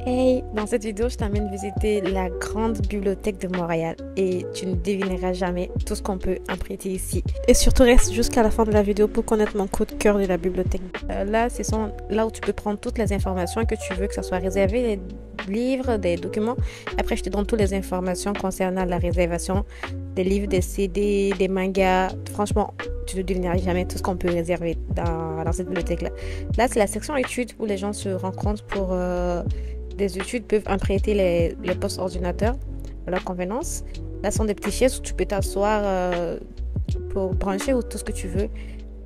Hey, dans cette vidéo, je t'amène visiter la grande bibliothèque de Montréal et tu ne devineras jamais tout ce qu'on peut emprunter ici. Et surtout, reste jusqu'à la fin de la vidéo pour connaître mon coup de cœur de la bibliothèque. Là, ce sont là où tu peux prendre toutes les informations que tu veux, que ce soit réservé, des livres, des documents. Après, je te donne toutes les informations concernant la réservation des livres, des CD, des mangas. Franchement, tu ne devineras jamais tout ce qu'on peut réserver dans cette bibliothèque-là. Là, c'est la section études où les gens se rencontrent pour... des études peuvent emprunter les postes ordinateurs à leur convenance. Là, ce sont des petits chaises où tu peux t'asseoir pour brancher ou tout ce que tu veux.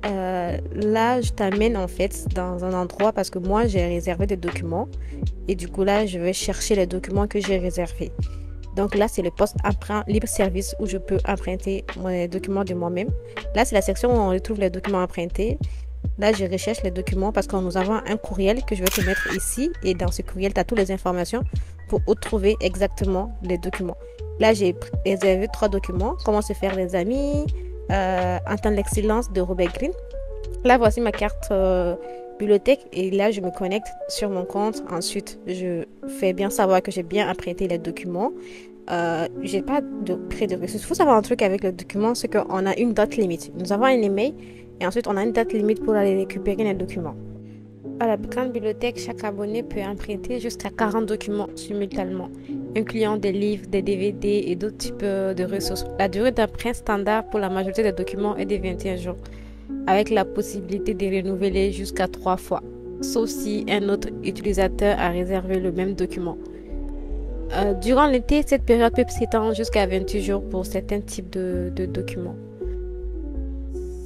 Là, je t'amène en fait dans un endroit parce que moi, j'ai réservé des documents. Et du coup, là, je vais chercher les documents que j'ai réservés. Donc là, c'est le poste emprunt libre service où je peux emprunter mes documents de moi-même. Là, c'est la section où on retrouve les documents empruntés. Là, je recherche les documents parce que nous avons un courriel que je vais te mettre ici. Et dans ce courriel, tu as toutes les informations pour trouver exactement les documents. Là, j'ai réservé 3 documents. Comment se faire des amis, entendre l'excellence de Robert Greene. Là, voici ma carte bibliothèque. Et là, je me connecte sur mon compte. Ensuite, je fais bien savoir que j'ai bien emprunté les documents. J'ai pas de prêt de ressources. Il faut savoir un truc avec le document, c'est qu'on a une date limite. Nous avons un email et ensuite on a une date limite pour aller récupérer les documents. À la grande bibliothèque, chaque abonné peut emprunter jusqu'à 40 documents simultanément, incluant des livres, des DVD et d'autres types de ressources. La durée d'emprunt standard pour la majorité des documents est de 21 jours, avec la possibilité de renouveler jusqu'à 3 fois, sauf si un autre utilisateur a réservé le même document. Durant l'été, cette période peut s'étendre jusqu'à 28 jours pour certains types de documents.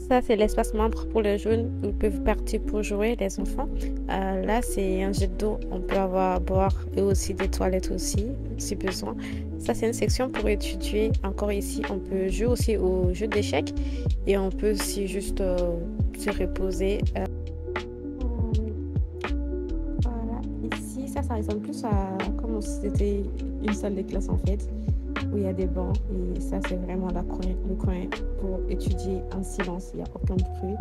Ça, c'est l'espace membre pour les jeunes. Ils peuvent partir pour jouer, les enfants. Là, c'est un jet d'eau. On peut avoir à boire et aussi des toilettes aussi, si besoin. Ça, c'est une section pour étudier. Encore ici, on peut jouer aussi au jeu d'échecs et on peut aussi juste se reposer. Voilà, ici, ça ressemble plus à comme si c'était une salle de classe en fait, où il y a des bancs et ça, c'est vraiment le coin pour étudier en silence. Il n'y a aucun bruit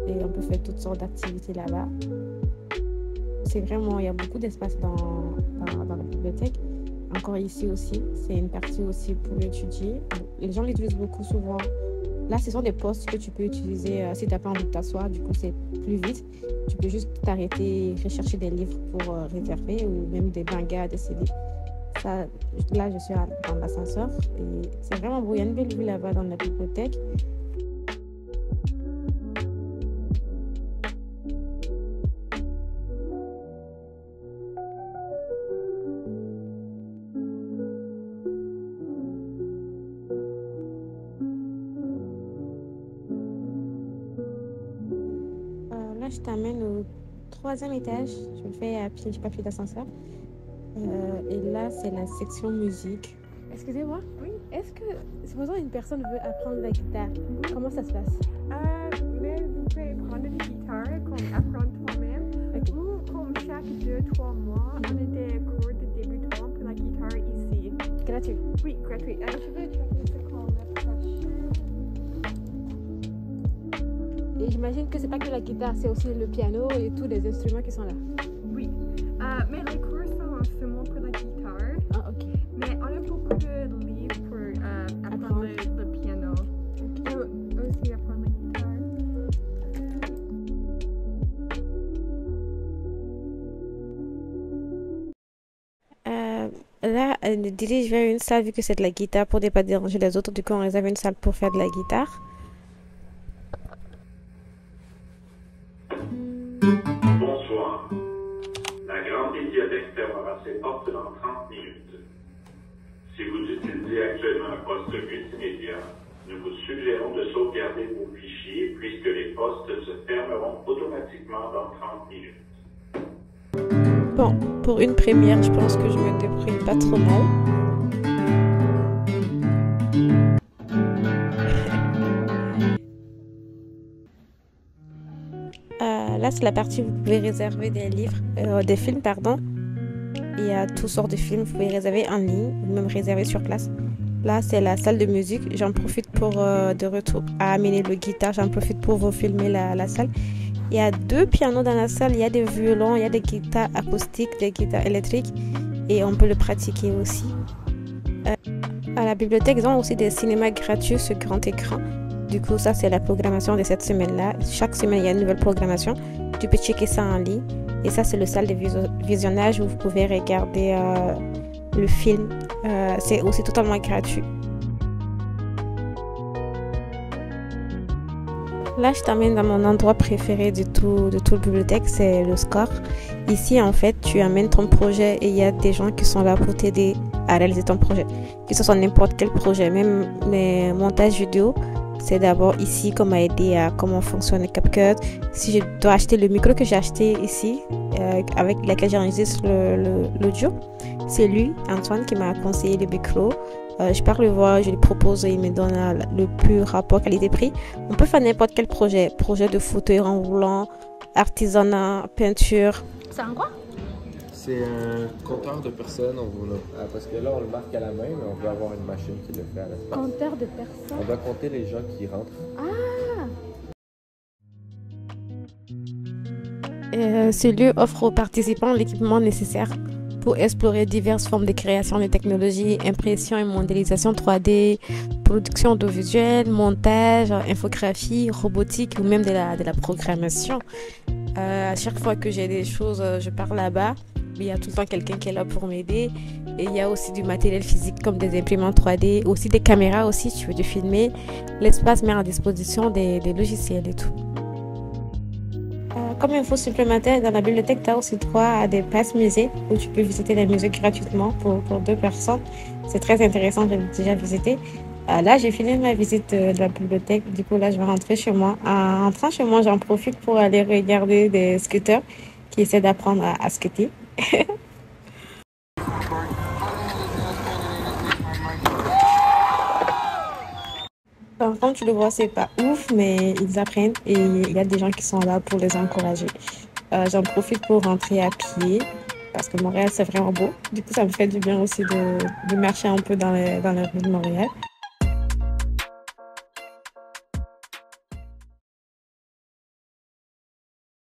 et on peut faire toutes sortes d'activités là-bas. C'est vraiment, il y a beaucoup d'espace dans la bibliothèque. Encore ici aussi, c'est une partie aussi pour étudier. Les gens l'utilisent beaucoup souvent. Là, ce sont des postes que tu peux utiliser si tu n'as pas envie de t'asseoir. Du coup, c'est plus vite. Tu peux juste t'arrêter, rechercher des livres pour réserver ou même des mangas, des CD. Ça, là, je suis dans l'ascenseur et c'est vraiment beau. Il y a une belle vue là-bas dans la bibliothèque. Là, je t'amène au 3e étage. Je le fais à pied, je n'ai pas pris d'ascenseur. Et là, c'est la section musique. Excusez-moi. Oui. Est-ce que, supposons une personne veut apprendre la guitare, comment ça se passe? Mais vous pouvez prendre une guitare, comme apprendre toi-même. Ok. Ou comme chaque 2-3 mois, on a des cours de débutant pour la guitare ici. Gratuit. Oui, gratuit. Je vais checker ce qu'on a prochain. Et j'imagine que c'est pas que la guitare, c'est aussi le piano et tous les instruments qui sont là. Oui. Mais les cours sont seulement pour la guitare. Ah, ok. Mais on a beaucoup de livres pour apprendre le piano. Ou aussi apprendre la guitare. Là, elle nous dirige vers une salle vu que c'est de la guitare pour ne pas déranger les autres. Du coup, on réserve une salle pour faire de la guitare. Bonsoir. La grande bibliothèque fermera ses portes dans 30 minutes. Si vous utilisez actuellement un poste multimédia, nous vous suggérons de sauvegarder vos fichiers puisque les postes se fermeront automatiquement dans 30 minutes. Bon, pour une première, je pense que je me débrouille pas trop mal. Là, c'est la partie où vous pouvez réserver des livres, des films, pardon. Il y a toutes sortes de films, vous pouvez réserver en ligne ou même réserver sur place. Là, c'est la salle de musique. J'en profite pour, de retour à amener le guitare, j'en profite pour vous filmer la salle. Il y a 2 pianos dans la salle, il y a des violons, il y a des guitares acoustiques, des guitares électriques et on peut le pratiquer aussi. À la bibliothèque, ils ont aussi des cinémas gratuits sur grand écran. Du coup, ça, c'est la programmation de cette semaine-là. Chaque semaine, il y a une nouvelle programmation. Tu peux checker ça en ligne. Et ça, c'est le salle de visionnage où vous pouvez regarder le film. C'est aussi totalement gratuit. Là, je t'amène dans mon endroit préféré de tout le bibliothèque, c'est le score. Ici, en fait, tu amènes ton projet et il y a des gens qui sont là pour t'aider à réaliser ton projet. Que ce soit n'importe quel projet, même mes montages vidéo, c'est d'abord ici qu'on m'a aidé à comment fonctionne CapCut. Si je dois acheter le micro que j'ai acheté ici, avec lequel j'enregistre l'audio, c'est lui, Antoine, qui m'a conseillé le micro. Je pars le voir, je lui propose et il me donne le plus rapport qualité-prix. On peut faire n'importe quel projet de fauteuil roulant, artisanat, peinture. C'est un quoi? C'est un compteur de personnes. Parce que là, on le marque à la main, mais on peut avoir une machine qui le fait à la place. Compteur de personnes? On doit compter les gens qui rentrent. Ce lieu offre aux participants l'équipement nécessaire pour explorer diverses formes de création de technologies, impression et modélisation 3D, production audiovisuelle, montage, infographie, robotique ou même de la programmation. À chaque fois que j'ai des choses, je pars là-bas. Il y a tout le temps quelqu'un qui est là pour m'aider. Et il y a aussi du matériel physique comme des imprimantes 3D, aussi des caméras aussi si tu veux te filmer. L'espace met à disposition des logiciels et tout. Comme info supplémentaire, dans la bibliothèque, tu as aussi droit à des passes musées où tu peux visiter les musées gratuitement pour 2 personnes. C'est très intéressant, j'ai déjà visité. Là, j'ai fini ma visite de la bibliothèque. Du coup, là, je vais rentrer chez moi. En rentrant chez moi, j'en profite pour aller regarder des skateurs qui essaient d'apprendre à skater. Comme tu le vois, c'est pas ouf, mais ils apprennent et il y a des gens qui sont là pour les encourager. J'en profite pour rentrer à pied parce que Montréal, c'est vraiment beau. Du coup, ça me fait du bien aussi de marcher un peu dans les rues de Montréal.